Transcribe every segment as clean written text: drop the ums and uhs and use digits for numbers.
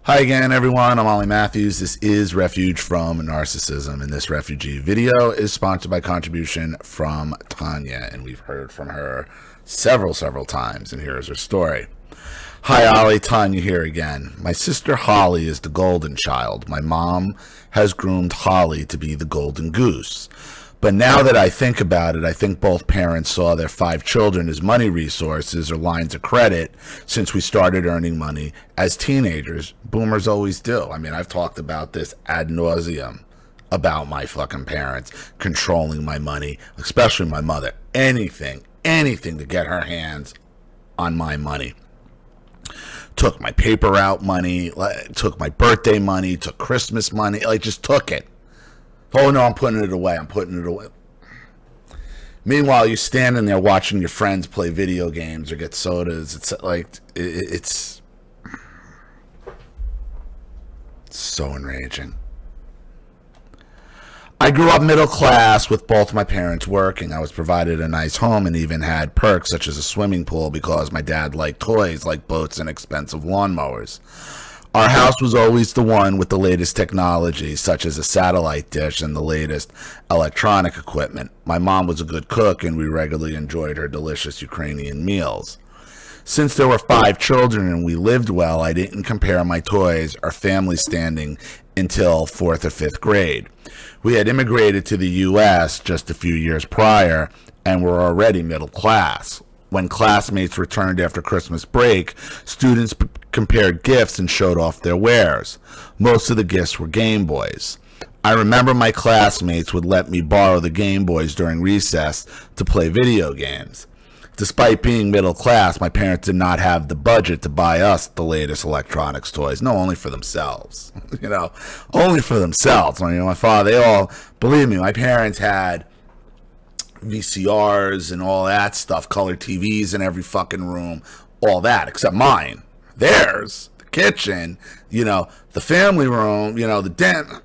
Hi again, everyone. I'm Ollie Matthews. This is Refuge from Narcissism, and this refugee video is sponsored by contribution from Tanya, and we've heard from her several times, and here's her story. Hi, Ollie. Tanya here again. My sister Holly is the golden child. My mom has groomed Holly to be the golden goose. But now that I think about it, I think both parents saw their 5 children as money resources or lines of credit since we started earning money as teenagers. Boomers always do. I mean, I've talked about this ad nauseum about my fucking parents controlling my money, especially my mother. Anything to get her hands on my money. Took my paper route money, took my birthday money, took Christmas money, just took it. Oh no, I'm putting it away. Meanwhile, you're standing there watching your friends play video games or get sodas. It's so enraging. I grew up middle class with both my parents working. I was provided a nice home and even had perks such as a swimming pool because my dad liked toys like boats and expensive lawnmowers. Our house was always the one with the latest technology, such as a satellite dish and the latest electronic equipment. My mom was a good cook, and we regularly enjoyed her delicious Ukrainian meals. Since there were 5 children and we lived well, I didn't compare my toys or family standing until 4th or 5th grade. We had immigrated to the U.S. just a few years prior and were already middle class. When classmates returned after Christmas break, students compared gifts and showed off their wares. Most of the gifts were Game Boys. I remember my classmates would let me borrow the Game Boys during recess to play video games. Despite being middle class, my parents did not have the budget to buy us the latest electronics toys. No, only for themselves. Only for themselves. My father, believe me, my parents had VCRs and all that stuff, color TVs in every fucking room, all that, except mine. Theirs, the kitchen, the family room, the den.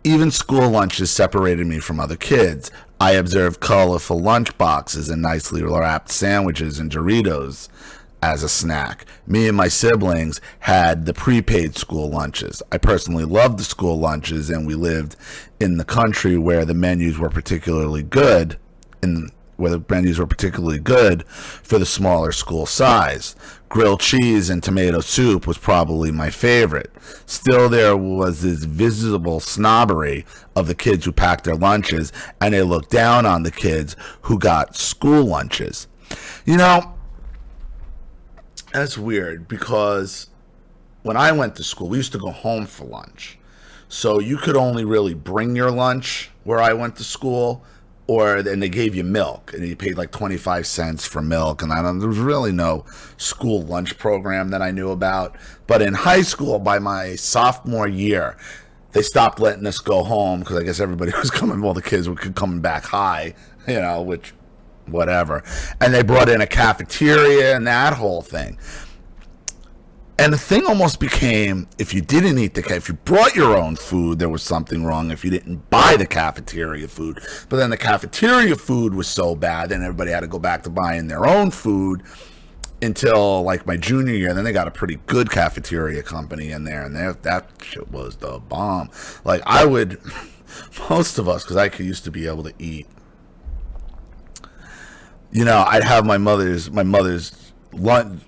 Even school lunches separated me from other kids. I observed colorful lunch boxes and nicely wrapped sandwiches and Doritos as a snack. Me and my siblings had the prepaid school lunches. I personally loved the school lunches, and we lived in the country where the menus were particularly good, for the smaller school size. Grilled cheese and tomato soup was probably my favorite. Still, there was this visible snobbery of the kids who packed their lunches, and they looked down on the kids who got school lunches. That's weird because when I went to school, we used to go home for lunch. So you could only really bring your lunch where I went to school, and they gave you milk, and you paid like 25 cents for milk. And there was really no school lunch program that I knew about. But in high school, by my sophomore year, they stopped letting us go home because I guess everybody was all the kids were coming back high, which... whatever. And they brought in a cafeteria and that whole thing. And the thing almost became, if you brought your own food, there was something wrong if you didn't buy the cafeteria food. But then the cafeteria food was so bad, then everybody had to go back to buying their own food until like my junior year. Then they got a pretty good cafeteria company in there, and that shit was the bomb. Most of us, because I used to be able to eat, I'd have my mother's lunch.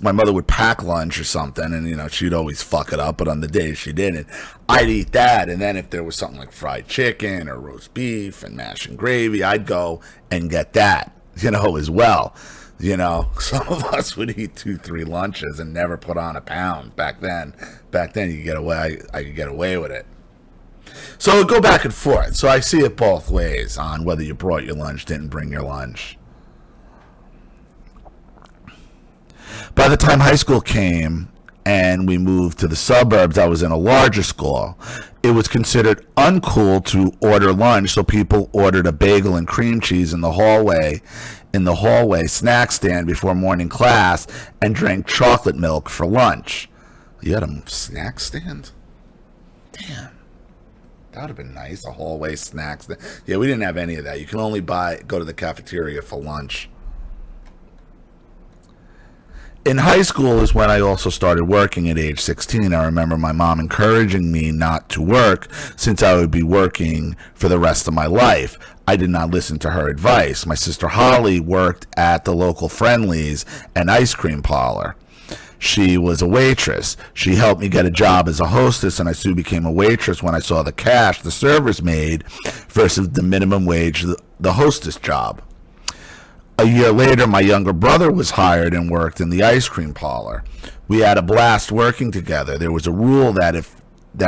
My mother would pack lunch or something, and she'd always fuck it up. But on the days she didn't, I'd eat that. And then if there was something like fried chicken or roast beef and mash and gravy, I'd go and get that, as well. Some of us would eat 2-3 lunches and never put on a pound. Back then you could get away. I could get away with it. So it'll go back and forth. So I see it both ways on whether you brought your lunch, didn't bring your lunch. By the time high school came and we moved to the suburbs, I was in a larger school. It was considered uncool to order lunch, so people ordered a bagel and cream cheese in the hallway snack stand before morning class and drank chocolate milk for lunch. You had a snack stand? Damn. That would have been nice, a hallway snack stand. Yeah, we didn't have any of that. You can only go to the cafeteria for lunch. In high school is when I also started working at age 16. I remember my mom encouraging me not to work since I would be working for the rest of my life. I did not listen to her advice. My sister Holly worked at the local Friendlies and ice cream parlor. She was a waitress. She helped me get a job as a hostess, and I soon became a waitress when I saw the cash the servers made versus the minimum wage, the hostess job. A year later, my younger brother was hired and worked in the ice cream parlor. We had a blast working together. There was a rule that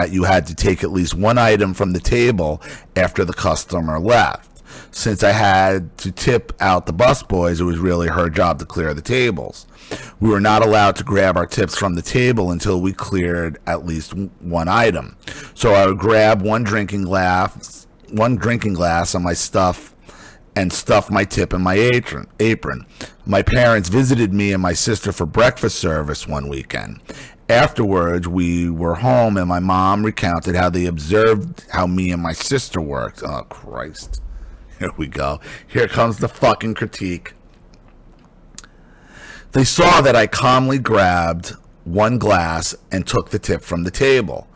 you had to take at least one item from the table after the customer left. Since I had to tip out the busboys, it was really her job to clear the tables. We were not allowed to grab our tips from the table until we cleared at least one item. So I would grab one drinking glass of my stuff and stuff my tip in my apron. My parents visited me and my sister for breakfast service one weekend. Afterwards, we were home and my mom recounted how they observed how me and my sister worked. Oh, Christ. Here we go. Here comes the fucking critique. They saw that I calmly grabbed one glass and took the tip from the table.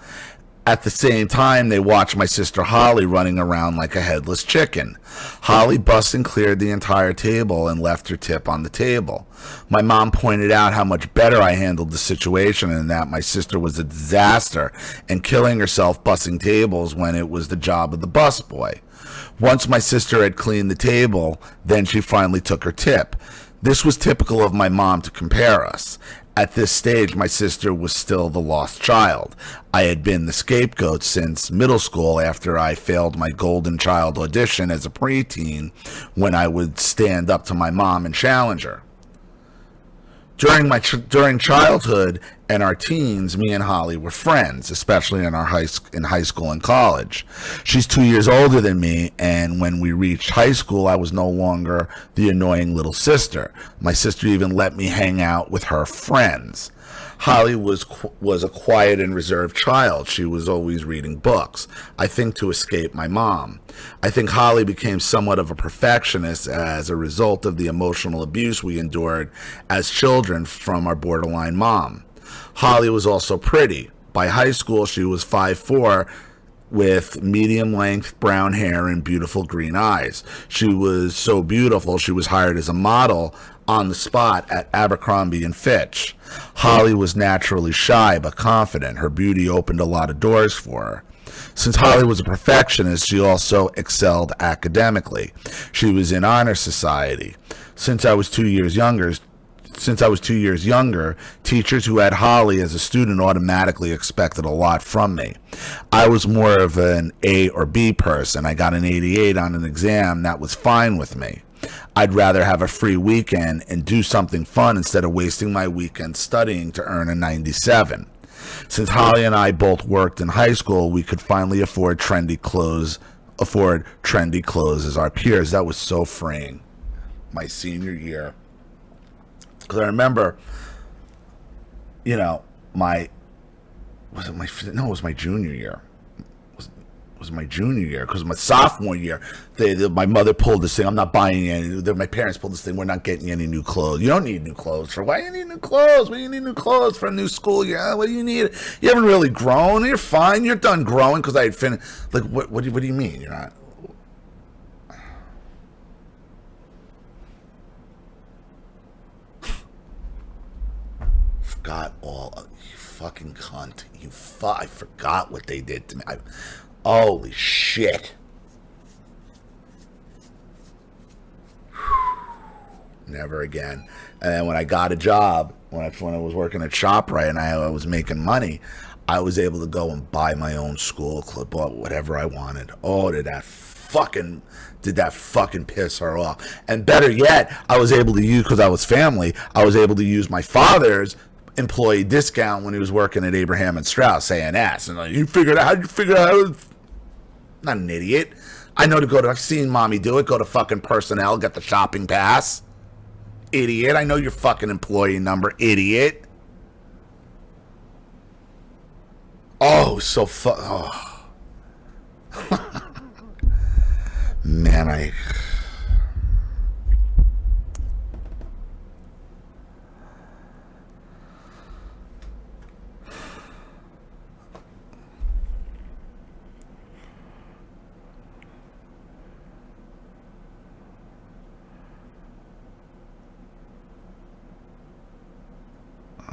At the same time, they watched my sister Holly running around like a headless chicken. Holly busted and cleared the entire table and left her tip on the table. My mom pointed out how much better I handled the situation and that my sister was a disaster and killing herself bussing tables when it was the job of the busboy. Once my sister had cleaned the table, then she finally took her tip. This was typical of my mom to compare us. At this stage, my sister was still the lost child. I had been the scapegoat since middle school after I failed my golden child audition as a preteen when I would stand up to my mom and challenge her. During childhood and our teens, me and Holly were friends, especially in high school and college. She's 2 years older than me, and when we reached high school, I was no longer the annoying little sister. My sister even let me hang out with her friends. Holly was a quiet and reserved child. She was always reading books, I think to escape my mom. I think Holly became somewhat of a perfectionist as a result of the emotional abuse we endured as children from our borderline mom. Holly was also pretty. By high school, she was 5'4", with medium-length brown hair and beautiful green eyes. She was so beautiful, she was hired as a model on the spot at Abercrombie and Fitch. Holly was naturally shy but confident. Her beauty opened a lot of doors for her. Since Holly was a perfectionist, she also excelled academically. She was in honor society. Since I was 2 years younger, teachers who had Holly as a student automatically expected a lot from me. I was more of an A or B person. I got an 88 on an exam. That was fine with me. I'd rather have a free weekend and do something fun instead of wasting my weekend studying to earn a 97. Since Holly and I both worked in high school, we could finally afford trendy clothes as our peers. That was so freeing. My senior year. Because I remember, it was my junior year. It was my junior year, because my sophomore year, my mother pulled this thing. I'm not buying any. My parents pulled this thing. We're not getting any new clothes. You don't need new clothes. Why do you need new clothes? Why do you need new clothes for a new school year? What do you need? You haven't really grown. You're fine. You're done growing, because I had finished. Like, what do you mean? You're not. Forgot all. You fucking cunt. I forgot what they did to me. Holy shit. Never again. And then when I got a job, when I was working at ShopRite and I was making money, I was able to go and buy my own school clothes, bought whatever I wanted. Oh, did that fucking piss her off. And better yet, I was able to use, because I was family, I was able to use my father's employee discount when he was working at Abraham and Strauss, A&S. And like, how'd you figure it out? Not an idiot. I know I've seen mommy do it. Go to fucking Personnel, get the shopping pass. Idiot. I know your fucking employee number, idiot. Oh, so oh. Man,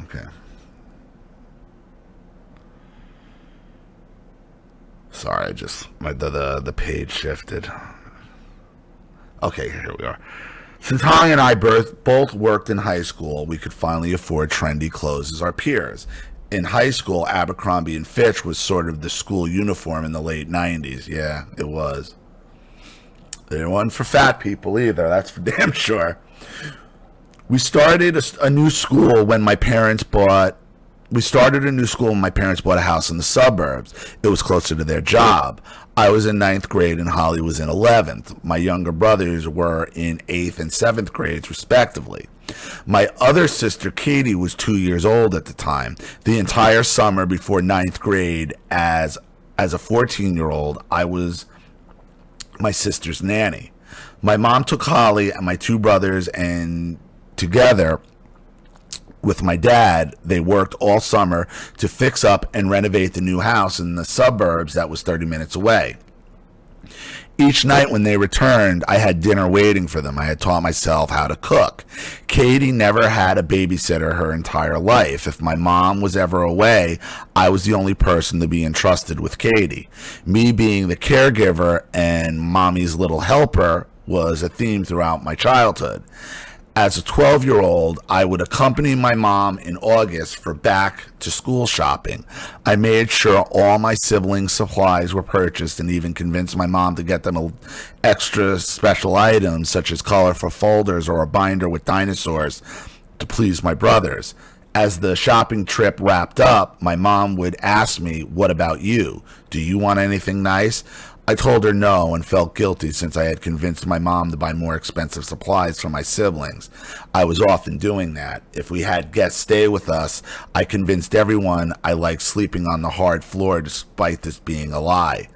Okay. Sorry, I just the page shifted. Okay, here we are. Since Holly and I both worked in high school, we could finally afford trendy clothes as our peers. In high school, Abercrombie and Fitch was sort of the school uniform in the late 90s. Yeah, it was. It wasn't for fat people either, that's for damn sure. We started a new school when my parents bought We started a new school when my parents bought a house in the suburbs. It was closer to their job. I was in ninth grade and Holly was in 11th. My younger brothers were in 8th and 7th grades, respectively. My other sister, Katie, was 2 years old at the time. The entire summer before ninth grade, as a 14-year-old, I was my sister's nanny. My mom took Holly and my two brothers, and together with my dad, they worked all summer to fix up and renovate the new house in the suburbs that was 30 minutes away. Each night when they returned, I had dinner waiting for them. I had taught myself how to cook. Katie never had a babysitter her entire life. If my mom was ever away, I was the only person to be entrusted with Katie. Me being the caregiver and mommy's little helper was a theme throughout my childhood. As a 12-year-old, I would accompany my mom in August for back-to-school shopping. I made sure all my siblings' supplies were purchased and even convinced my mom to get them extra special items such as colorful folders or a binder with dinosaurs to please my brothers. As the shopping trip wrapped up, my mom would ask me, "What about you? Do you want anything nice?" I told her no and felt guilty since I had convinced my mom to buy more expensive supplies for my siblings. I was often doing that. If we had guests stay with us, I convinced everyone I liked sleeping on the hard floor despite this being a lie.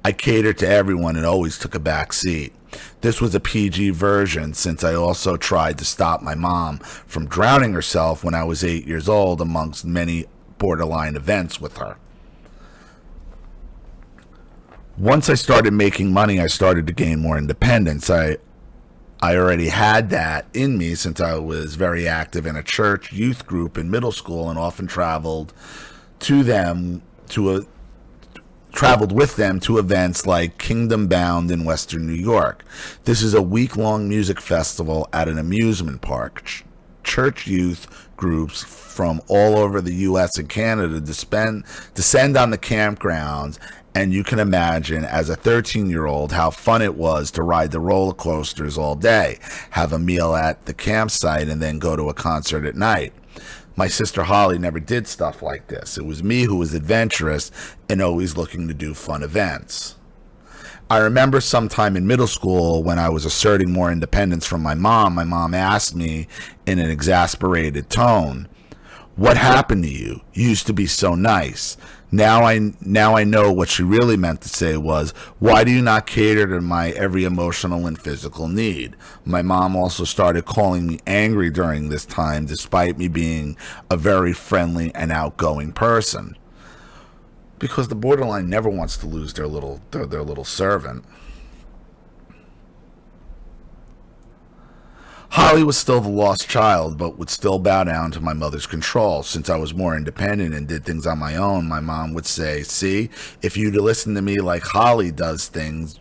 I catered to everyone and always took a back seat. This was a PG version since I also tried to stop my mom from drowning herself when I was 8 years old amongst many borderline events with her. Once I started making money, I started to gain more independence. I already had that in me since I was very active in a church youth group in middle school and often traveled with them to events like Kingdom Bound in Western New York. This is a week-long music festival at an amusement park. Church youth groups from all over the U.S. and Canada descend on the campgrounds, and you can imagine, as a 13-year-old, how fun it was to ride the roller coasters all day, have a meal at the campsite, and then go to a concert at night. My sister Holly never did stuff like this. It was me who was adventurous and always looking to do fun events. I remember sometime in middle school when I was asserting more independence from my mom asked me in an exasperated tone, "What happened to you? You used to be so nice." Now I know what she really meant to say was, "Why do you not cater to my every emotional and physical need?" My mom also started calling me angry during this time, despite me being a very friendly and outgoing person. Because the borderline never wants to lose their little servant. Holly was still the lost child, but would still bow down to my mother's control. Since I was more independent and did things on my own, my mom would say, "See, if you listen to me like Holly does things,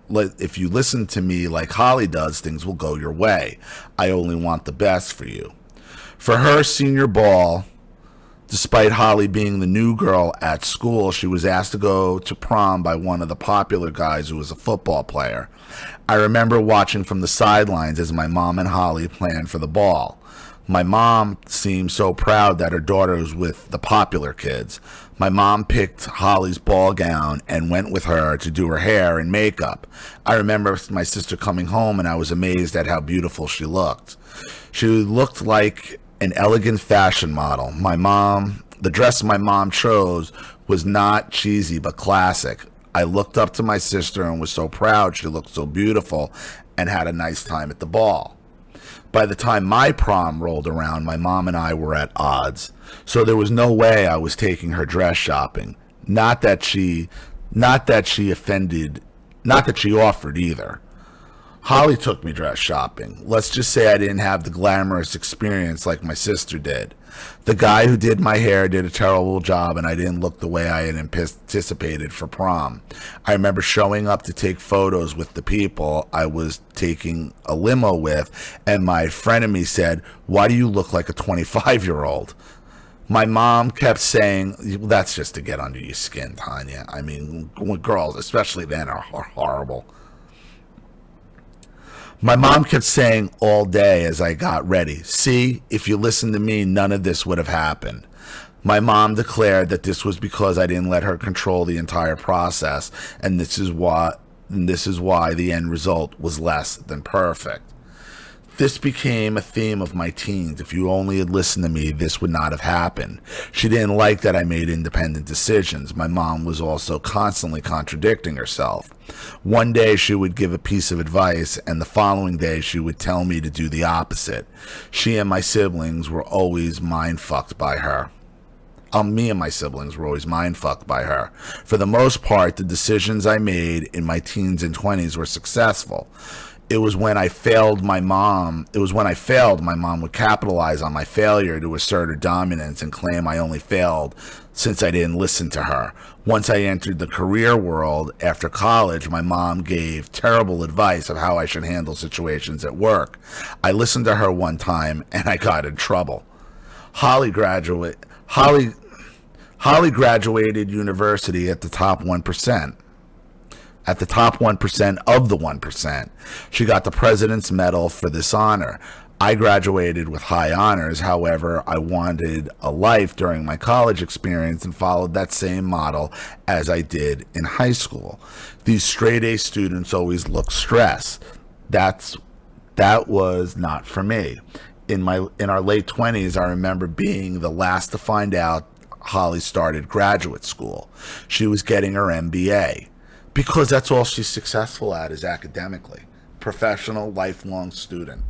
will go your way. I only want the best for you." For her senior ball, despite Holly being the new girl at school, she was asked to go to prom by one of the popular guys who was a football player. I remember watching from the sidelines as my mom and Holly planned for the ball. My mom seemed so proud that her daughter was with the popular kids. My mom picked Holly's ball gown and went with her to do her hair and makeup. I remember my sister coming home and I was amazed at how beautiful she looked. She looked like an elegant fashion model. The dress my mom chose was not cheesy but classic. I looked up to my sister and was so proud she looked so beautiful and had a nice time at the ball. By the time my prom rolled around, my mom and I were at odds, so there was no way I was taking her dress shopping. Not that she offered either. Holly took me dress shopping. Let's just say I didn't have the glamorous experience like my sister did. The guy who did my hair did a terrible job, and I didn't look the way I had anticipated for prom. I remember showing up to take photos with the people I was taking a limo with, and my frenemy said, "Why do you look like a 25-year-old?" My mom kept saying, "That's just to get under your skin, Tanya. I mean, girls, especially then, are horrible." My mom kept saying all day as I got ready, "See, if you listened to me, none of this would have happened." My mom declared that this was because I didn't let her control the entire process, and this is why the end result was less than perfect. This became a theme of my teens. If you only had listened to me, this would not have happened. She didn't like that I made independent decisions. My mom was also constantly contradicting herself. One day she would give a piece of advice, and the following day she would tell me to do the opposite. She and my siblings were always mind-fucked by her. Me and my siblings were always mind-fucked by her. For the most part, the decisions I made in my teens and 20s were successful. It was when I failed my mom would capitalize on my failure to assert her dominance and claim I only failed since I didn't listen to her. Once I entered the career world after college, my mom gave terrible advice of how I should handle situations at work. I listened to her one time and I got in trouble. Holly graduated university at the top 1%. At the top 1% of the 1%. She got the President's Medal for this honor. I graduated with high honors. However, I wanted a life during my college experience and followed that same model as I did in high school. These straight A students always look stressed. That was not for me. In our late 20s, I remember being the last to find out Holly started graduate school. She was getting her MBA. Because that's all she's successful at is academically. Professional, lifelong student.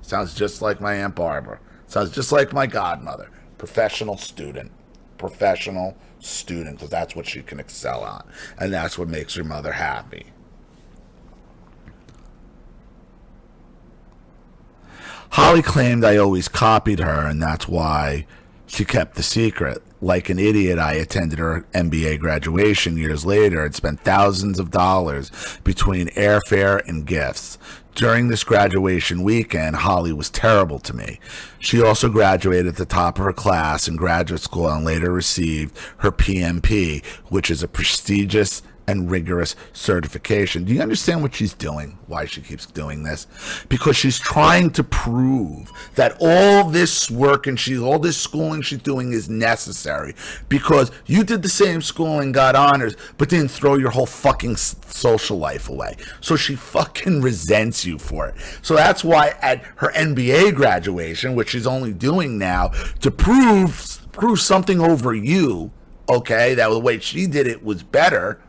Sounds just like my Aunt Barbara. Sounds just like my godmother. Professional student. Professional student, because that's what she can excel on. And that's what makes your mother happy. Holly claimed I always copied her, and that's why she kept the secret. Like an idiot, I attended her MBA graduation years later and spent thousands of dollars between airfare and gifts. During this graduation weekend, Holly was terrible to me. She also graduated at the top of her class in graduate school and later received her PMP, which is a prestigious and rigorous certification. Do you understand what she's doing? Why she keeps doing this? Because she's trying to prove that all this work and all this schooling she's doing is necessary because you did the same schooling, got honors, but didn't throw your whole fucking social life away. So she fucking resents you for it. So that's why at her MBA graduation, which she's only doing now to prove something over you, okay, that the way she did it was better.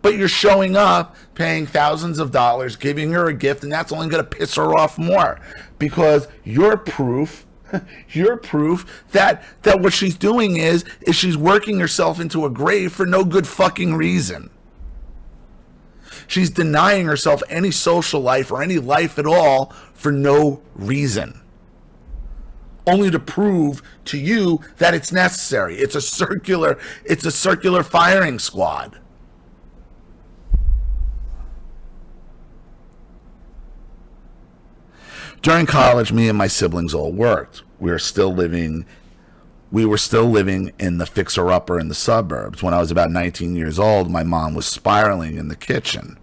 But you're showing up, paying thousands of dollars, giving her a gift, and that's only going to piss her off more because you're proof that what she's doing is she's working herself into a grave for no good fucking reason. She's denying herself any social life or any life at all for no reason. Only to prove to you that it's necessary. It's a circular firing squad. During college, me and my siblings all worked. We were still living in the fixer-upper in the suburbs. When I was about 19 years old, my mom was spiraling in the kitchen.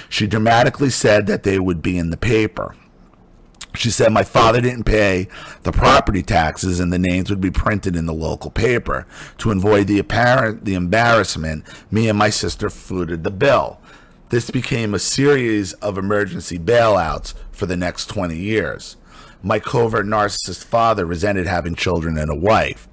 She dramatically said that they would be in the paper. She said my father didn't pay the property taxes and the names would be printed in the local paper. To avoid the embarrassment, me and my sister footed the bill. This became a series of emergency bailouts for the next 20 years. My covert narcissist father resented having children and a wife.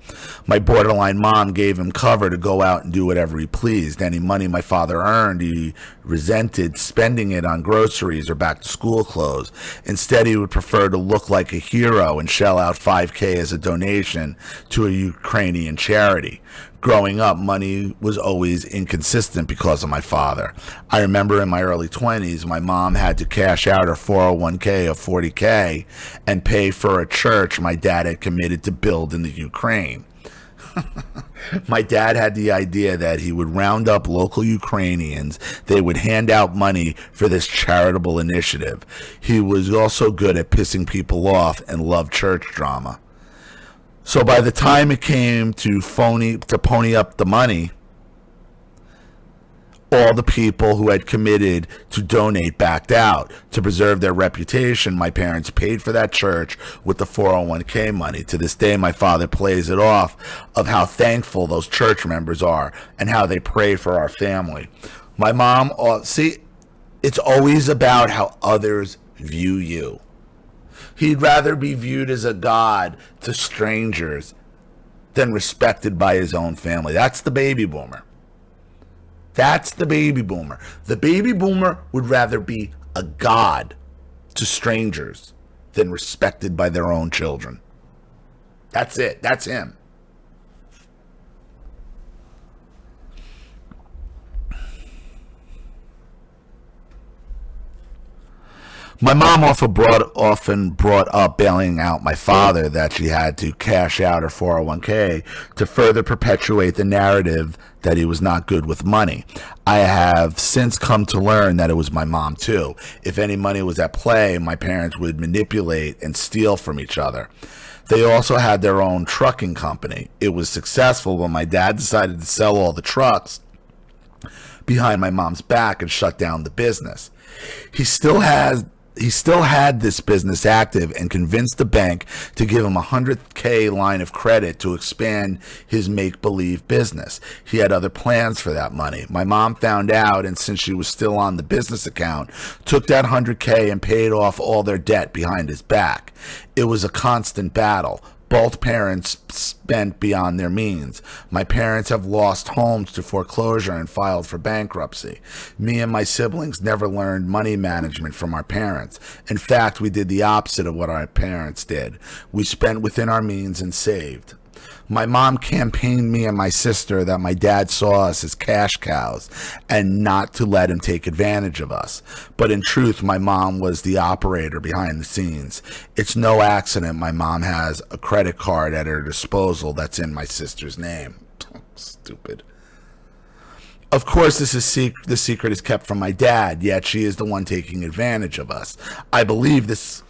My borderline mom gave him cover to go out and do whatever he pleased. Any money my father earned, he resented spending it on groceries or back to school clothes. Instead, he would prefer to look like a hero and shell out $5,000 as a donation to a Ukrainian charity. Growing up, money was always inconsistent because of my father. I remember in my early 20s, my mom had to cash out her 401k of $40,000 and pay for a church my dad had committed to build in the Ukraine. My dad had the idea that he would round up local Ukrainians. They would hand out money for this charitable initiative. He was also good at pissing people off and loved church drama. So by the time it came to pony up the money, all the people who had committed to donate backed out. To preserve their reputation, my parents paid for that church with the 401k money. To this day, my father plays it off of how thankful those church members are and how they pray for our family. My mom, it's always about how others view you. He'd rather be viewed as a god to strangers than respected by his own family. That's the baby boomer. That's the baby boomer. The baby boomer would rather be a god to strangers than respected by their own children. That's it. That's him. My mom often brought up bailing out my father, that she had to cash out her 401k to further perpetuate the narrative that he was not good with money. I have since come to learn that it was my mom too. If any money was at play, my parents would manipulate and steal from each other. They also had their own trucking company. It was successful when my dad decided to sell all the trucks behind my mom's back and shut down the business. He still had this business active and convinced the bank to give him a $100,000 line of credit to expand his make-believe business. He had other plans for that money. My mom found out, and since she was still on the business account, took that $100,000 and paid off all their debt behind his back. It was a constant battle. Both parents spent beyond their means. My parents have lost homes to foreclosure and filed for bankruptcy. Me and my siblings never learned money management from our parents. In fact, we did the opposite of what our parents did. We spent within our means and saved. My mom campaigned me and my sister that my dad saw us as cash cows and not to let him take advantage of us. But in truth, my mom was the operator behind the scenes. It's no accident my mom has a credit card at her disposal that's in my sister's name. Stupid. Of course, the secret is kept from my dad, yet she is the one taking advantage of us. I believe this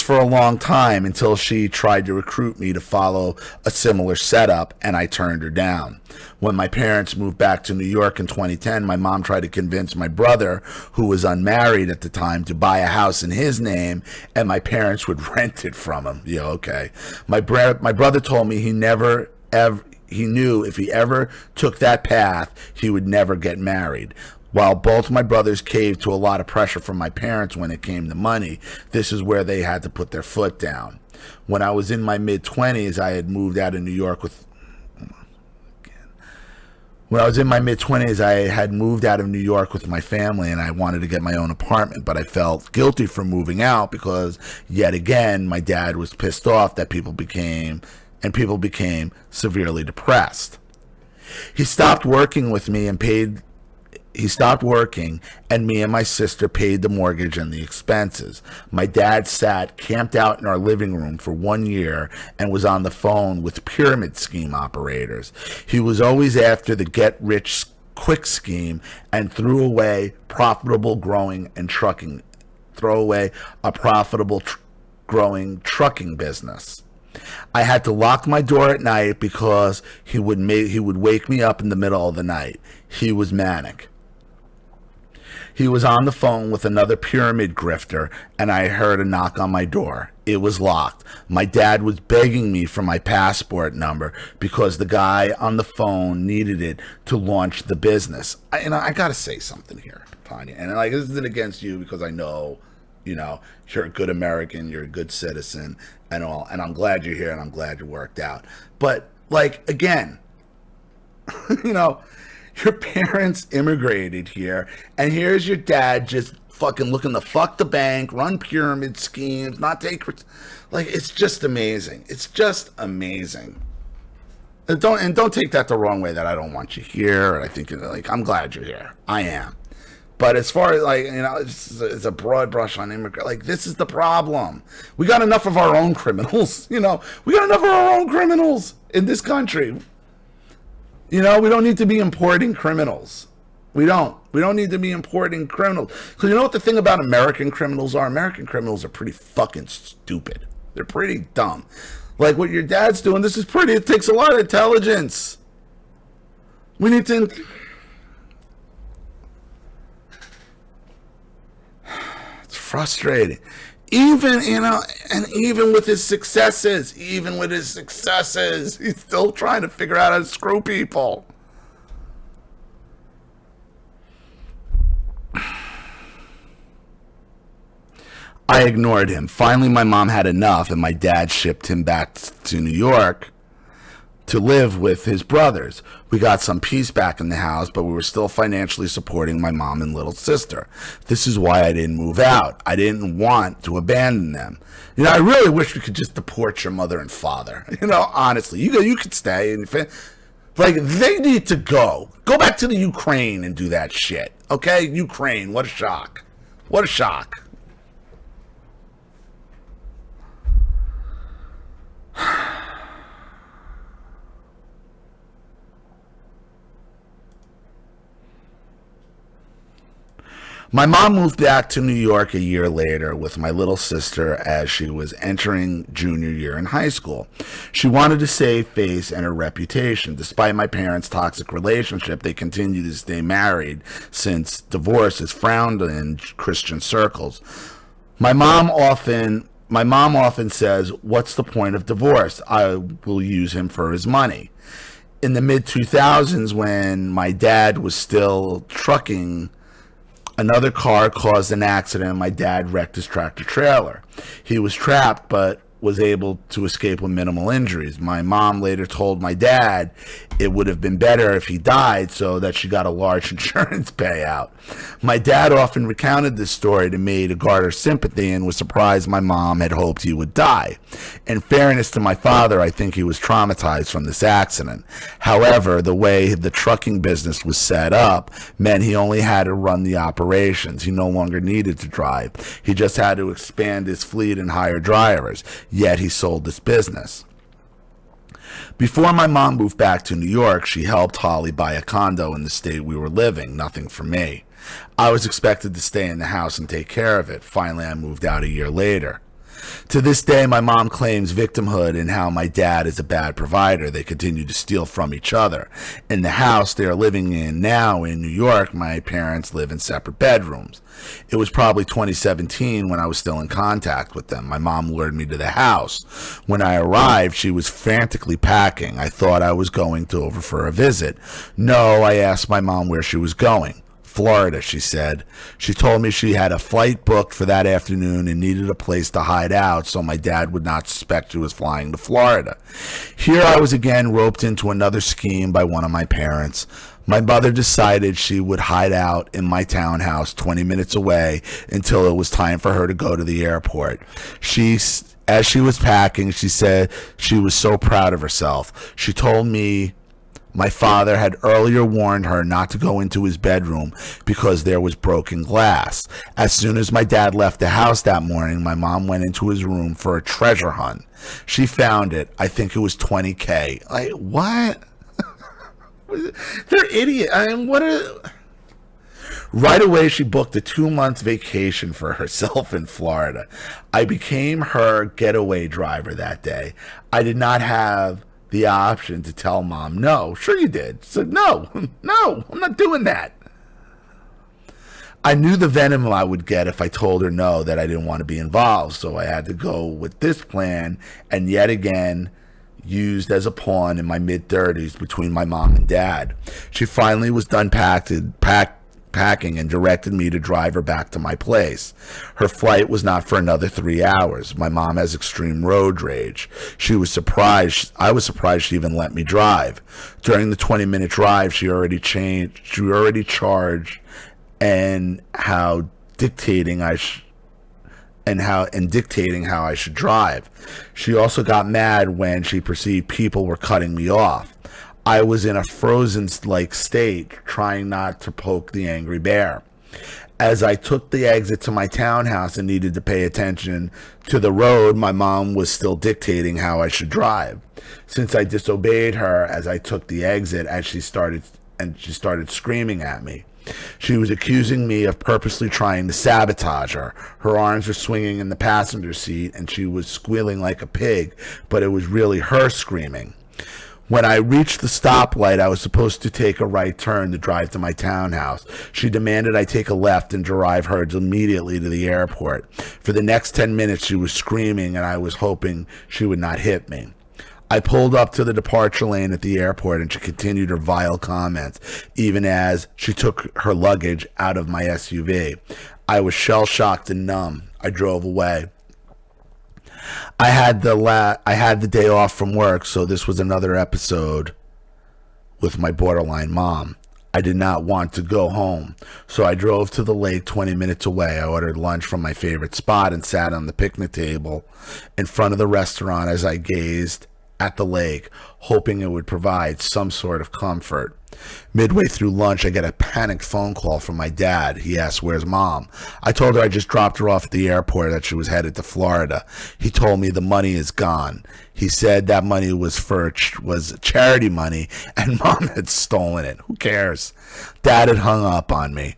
for a long time until she tried to recruit me to follow a similar setup, and I turned her down. When my parents moved back to New York in 2010, my mom tried to convince my brother, who was unmarried at the time, to buy a house in his name, and my parents would rent it from him. Yeah, okay. My brother told me he knew if he ever took that path, he would never get married. While both my brothers caved to a lot of pressure from my parents when it came to money, this is where they had to put their foot down. When I was in my mid-20s, I had moved out of New York with my family, and I wanted to get my own apartment, but I felt guilty for moving out because, yet again, my dad was pissed off that people became severely depressed. He stopped working, and me and my sister paid the mortgage and the expenses. My dad camped out in our living room for 1 year and was on the phone with pyramid scheme operators. He was always after the get-rich-quick scheme and threw away a profitable growing trucking business. I had to lock my door at night because he would wake me up in the middle of the night. He was manic. He was on the phone with another pyramid grifter, and I heard a knock on my door. It was locked. My dad was begging me for my passport number because the guy on the phone needed it to launch the business. I got to say something here, Tanya. And this isn't against you because I know You know, you're a good American, you're a good citizen, and all. And I'm glad you're here, and I'm glad you worked out. But like again, you know, your parents immigrated here, and here's your dad just fucking looking to fuck the bank, run pyramid schemes, not take like it's just amazing. It's just amazing. And don't take that the wrong way that I don't want you here. And I think like I'm glad you're here. I am. But as far as like, you know, it's a broad brush on immigrant. Like, this is the problem. We got enough of our own criminals. You know, we got enough of our own criminals in this country. You know, we don't need to be importing criminals. We don't. We don't need to be importing criminals. Because you know what the thing about American criminals are? American criminals are pretty fucking stupid. They're pretty dumb. Like what your dad's doing, this is pretty. It takes a lot of intelligence. We need to... Frustrating. Even, you know, and even with his successes, he's still trying to figure out how to screw people. I ignored him. Finally, my mom had enough, and my dad shipped him back to New York to live with his brothers. We got some peace back in the house, but we were still financially supporting my mom and little sister. This is why I didn't move out. I didn't want to abandon them. You know, I really wish we could just deport your mother and father. You know, honestly, you could stay. And like, they need to go. Go back to the Ukraine and do that shit. Okay? Ukraine, what a shock. What a shock. My mom moved back to New York a year later with my little sister as she was entering junior year in high school. She wanted to save face and her reputation. Despite my parents' toxic relationship, they continue to stay married since divorce is frowned in Christian circles. My mom often says, "What's the point of divorce? I will use him for his money." In the mid-2000s, when my dad was still trucking, another car caused an accident and my dad wrecked his tractor trailer. He was trapped but was able to escape with minimal injuries. My mom later told my dad it would have been better if he died so that she got a large insurance payout. My dad often recounted this story to me to garner sympathy and was surprised my mom had hoped he would die. In fairness to my father, I think he was traumatized from this accident. However, the way the trucking business was set up meant he only had to run the operations. He no longer needed to drive. He just had to expand his fleet and hire drivers. Yet he sold this business. Before my mom moved back to New York, she helped Holly buy a condo in the state we were living, nothing for me. I was expected to stay in the house and take care of it. Finally, I moved out a year later. To this day, my mom claims victimhood and how my dad is a bad provider. They continue to steal from each other. In the house they are living in now in New York, my parents live in separate bedrooms. It was probably 2017 when I was still in contact with them. My mom lured me to the house. When I arrived, she was frantically packing. I thought I was going over for a visit. No, I asked my mom where she was going. Florida, she said. She told me she had a flight booked for that afternoon and needed a place to hide out so my dad would not suspect she was flying to Florida. Here I was again roped into another scheme by one of my parents. My mother decided she would hide out in my townhouse 20 minutes away until it was time for her to go to the airport. As she was packing, she said she was so proud of herself. She told me my father had earlier warned her not to go into his bedroom because there was broken glass. As soon as my dad left the house that morning, my mom went into his room for a treasure hunt. She found it. I think it was $20K. Like, what? They're idiots. I mean, what are... Right away, she booked a 2-month vacation for herself in Florida. I became her getaway driver that day. I did not have the option to tell mom no. Sure you did. Said no, I'm not doing that. I knew the venom I would get if I told her no, that I didn't want to be involved, so I had to go with this plan, and yet again used as a pawn in my mid-30s between my mom and dad. She finally was done packing and directed me to drive her back to my place. Her flight was not for another 3 hours. My mom has extreme road rage. I was surprised she even let me drive. During the 20-minute drive, she already charged and how dictating how I should drive. She also got mad when she perceived people were cutting me off. I was in a frozen-like state, trying not to poke the angry bear. As I took the exit to my townhouse and needed to pay attention to the road, my mom was still dictating how I should drive. Since I disobeyed her as I took the exit, she started screaming at me. She was accusing me of purposely trying to sabotage her. Her arms were swinging in the passenger seat, and she was squealing like a pig, but it was really her screaming. When I reached the stoplight, I was supposed to take a right turn to drive to my townhouse. She demanded I take a left and drive her immediately to the airport. For the next 10 minutes, she was screaming, and I was hoping she would not hit me. I pulled up to the departure lane at the airport, and she continued her vile comments, even as she took her luggage out of my SUV. I was shell-shocked and numb. I drove away. I had the day off from work, so this was another episode with my borderline mom. I did not want to go home, so I drove to the lake 20 minutes away. I ordered lunch from my favorite spot and sat on the picnic table in front of the restaurant as I gazed at the lake, hoping it would provide some sort of comfort. Midway through lunch, I get a panicked phone call from my dad. He asked, "Where's Mom?" I told her I just dropped her off at the airport, that she was headed to Florida. He told me the money is gone. He said that money was charity money and Mom had stolen it. Who cares? Dad had hung up on me.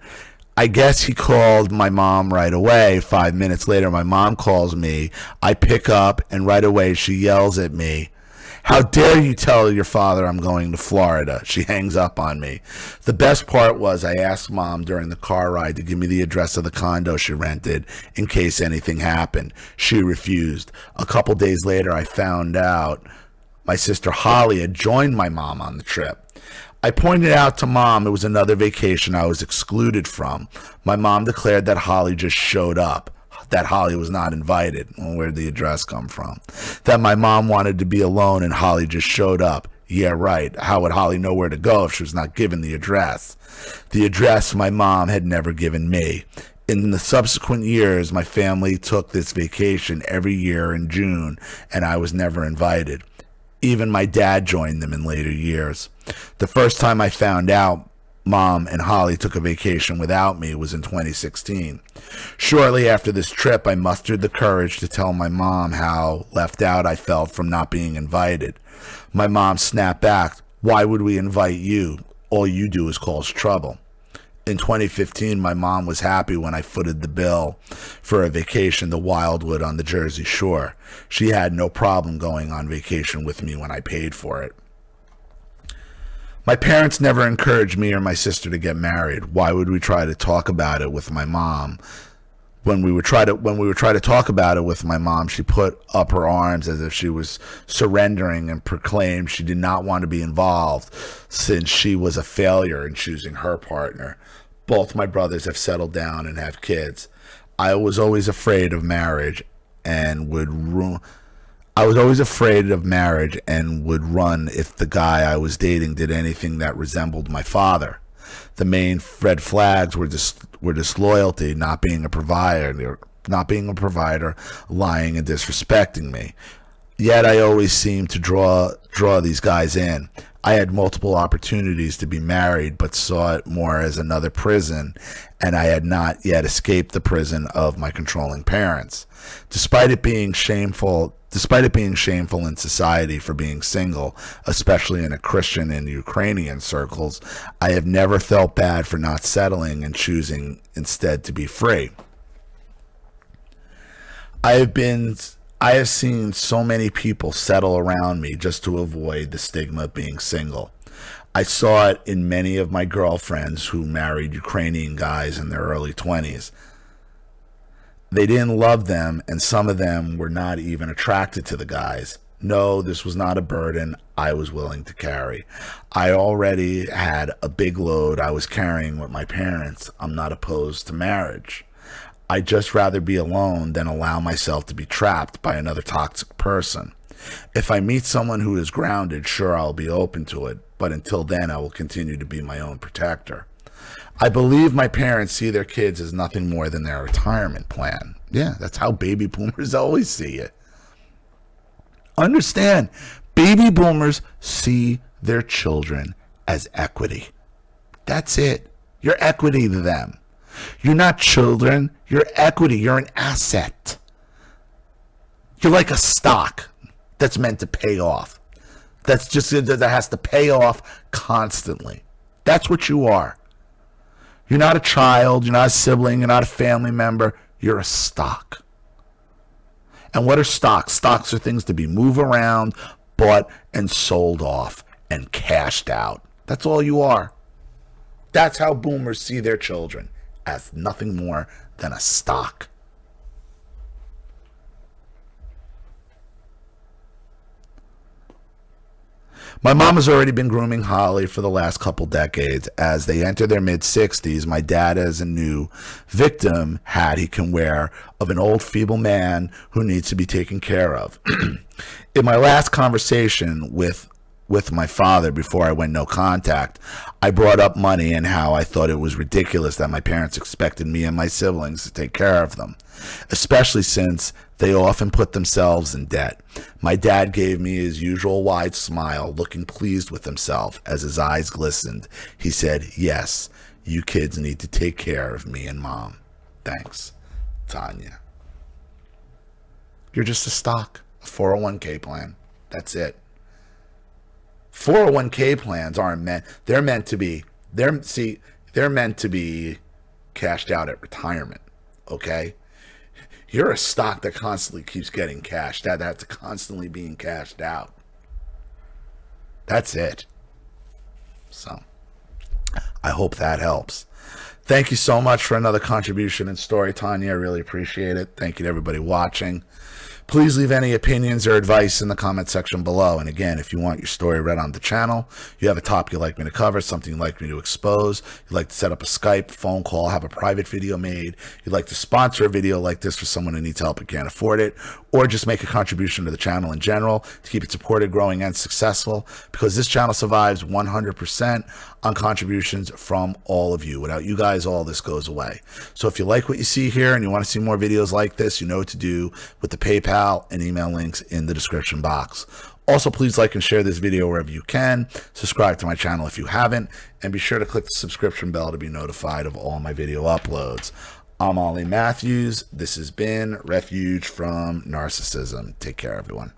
I guess he called my mom right away. 5 minutes later, my mom calls me. I pick up, and right away she yells at me, "How dare you tell your father I'm going to Florida?" She hangs up on me. The best part was I asked Mom during the car ride to give me the address of the condo she rented in case anything happened. She refused. A couple days later, I found out my sister Holly had joined my mom on the trip. I pointed out to Mom it was another vacation I was excluded from. My mom declared that Holly just showed up, that Holly was not invited. Well, where did the address come from? That my mom wanted to be alone and Holly just showed up. Yeah, right. How would Holly know where to go if she was not given the address? The address my mom had never given me. In the subsequent years, my family took this vacation every year in June, and I was never invited. Even my dad joined them in later years. The first time I found out Mom and Holly took a vacation without me was in 2016. Shortly after this trip, I mustered the courage to tell my mom how left out I felt from not being invited. My mom snapped back, "Why would we invite you? All you do is cause trouble." In 2015, my mom was happy when I footed the bill for a vacation to Wildwood on the Jersey Shore. She had no problem going on vacation with me when I paid for it. My parents never encouraged me or my sister to get married. Why would we try to talk about it with my mom? When we would try to talk about it with my mom, she put up her arms as if she was surrendering and proclaimed she did not want to be involved since she was a failure in choosing her partner. Both my brothers have settled down and have kids. I was always afraid of marriage and would run if the guy I was dating did anything that resembled my father. The main red flags were disloyalty, not being a provider, lying and disrespecting me. Yet I always seemed to draw these guys in. I had multiple opportunities to be married, but saw it more as another prison, and I had not yet escaped the prison of my controlling parents. Despite it being shameful in society for being single, especially in a Christian and Ukrainian circles, I have never felt bad for not settling and choosing instead to be free. I have seen so many people settle around me just to avoid the stigma of being single. I saw it in many of my girlfriends who married Ukrainian guys in their early 20s. They didn't love them, and some of them were not even attracted to the guys. No, this was not a burden I was willing to carry. I already had a big load I was carrying with my parents. I'm not opposed to marriage. I'd just rather be alone than allow myself to be trapped by another toxic person. If I meet someone who is grounded, sure, I'll be open to it, but until then, I will continue to be my own protector. I believe my parents see their kids as nothing more than their retirement plan. Yeah, that's how baby boomers always see it. Understand, baby boomers see their children as equity. That's it. You're equity to them. You're not children. You're equity. You're an asset. You're like a stock that's meant to pay off. That has to pay off constantly. That's what you are. You're not a child. You're not a sibling. You're not a family member. You're a stock. And what are stocks? Stocks are things to be moved around, bought, and sold off, and cashed out. That's all you are. That's how boomers see their children, as nothing more than a stock. My mom has already been grooming Holly for the last couple decades. As they enter their mid-60s, my dad has a new victim hat he can wear of an old feeble man who needs to be taken care of. In my last conversation with my father before I went no contact, I brought up money and how I thought it was ridiculous that my parents expected me and my siblings to take care of them, especially since they often put themselves in debt. My dad gave me his usual wide smile, looking pleased with himself as his eyes glistened. He said, "Yes, you kids need to take care of me and Mom. Thanks, Tanya." You're just a stock, a 401k plan. That's it. 401k plans aren't meant, they're meant to be cashed out at retirement, okay? You're a stock that constantly keeps getting cashed out, that's constantly being cashed out. That's it. So, I hope that helps. Thank you so much for another contribution and story, Tanya. I really appreciate it. Thank you to everybody watching. Please leave any opinions or advice in the comment section below. And again, if you want your story read on the channel, you have a topic you'd like me to cover, something you'd like me to expose, you'd like to set up a Skype, phone call, have a private video made, you'd like to sponsor a video like this for someone who needs help and can't afford it, or just make a contribution to the channel in general to keep it supported, growing, and successful, because this channel survives 100% on contributions from all of you. Without you guys, all this goes away. So if you like what you see here and you want to see more videos like this, you know what to do with the PayPal and email links in the description box. Also, please like and share this video wherever you can. Subscribe to my channel if you haven't, and be sure to click the subscription bell to be notified of all my video uploads. I'm Ollie Matthews. This has been Refuge from Narcissism. Take care, everyone.